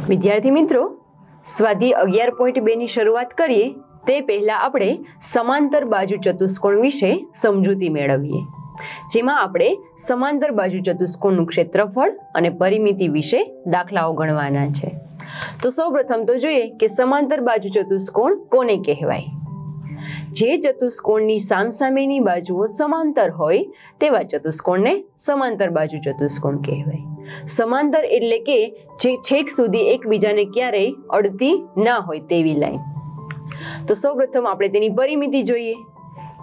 વિદ્યાર્થી મિત્રો, સ્વાધ્યાય 11.2 ની શરૂઆત કરીએ તે પહેલા આપણે સમાંતર બાજુ ચતુષ્કોણ વિશે સમજૂતી મેળવીએ, જેમાં આપણે સમાંતર બાજુ ચતુષ્કોણનું ક્ષેત્રફળ અને પરિમિતિ વિશે દાખલાઓ ગણવાના છે. તો સૌપ્રથમ તો જોઈએ કે સમાંતર બાજુ ચતુષ્કોણ કોને કહેવાય. જે ચતુષ્કોણની સામસામેની બાજુઓ સમાંતર હોય તેવા ચતુષ્કોણને સમાંતર બાજુ ચતુષ્કોણ કહેવાય. સમાંતર એટલે કે જે છેક સુધી એકબીજાને ક્યારેય અડતી ના હોય તેવી લાઈન. તો સૌપ્રથમ આપણે તેની પરિમિતિ જોઈએ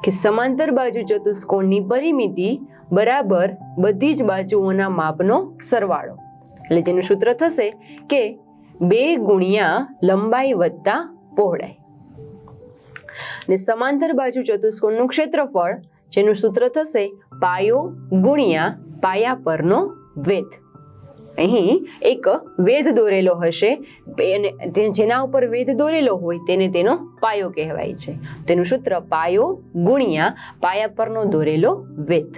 કે સમાંતર બાજુ ચતુષ્કોણની પરિમિતિ બરાબર બધી જ બાજુઓના માપનો સરવાળો, એટલે જેનું સૂત્ર થશે કે 2 ગુણ્યા લંબાઈ વત્તા પહોળાઈ. અને સમાંતર બાજુ ચતુષ્કોણનું ક્ષેત્રફળ, જેનું સૂત્ર થશે પાયો ગુણ્યા પાયા પરનો વેધ. અહીં એક વેધ દોરેલો હશે, જેના ઉપર વેધ દોરેલો હોય તેને તેનો પાયો કહેવાય છે. તેનું સૂત્ર પાયો ગુણ્યા પાયા પરનો દોરેલો વેધ.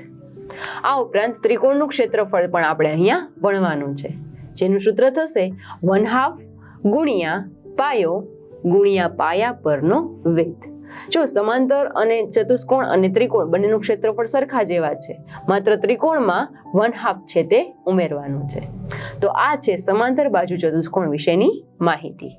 આ ઉપરાંત ત્રિકોણનું ક્ષેત્રફળ પણ આપણે અહીંયા ભણવાનું છે, જેનું સૂત્ર થશે 1/2 ગુણ્યા પાયો ગુણ્યા પાયા પરનો વેધ. જો સમાંતર અને ચતુષ્કોણ અને ત્રિકોણ બંનેનું ક્ષેત્રફળ સરખા જેવા છે, માત્ર ત્રિકોણમાં 1/2 છે તે ઉમેરવાનું છે. તો આ છે સમાંતર બાજુ ચતુષ્કોણ વિશેની માહિતી.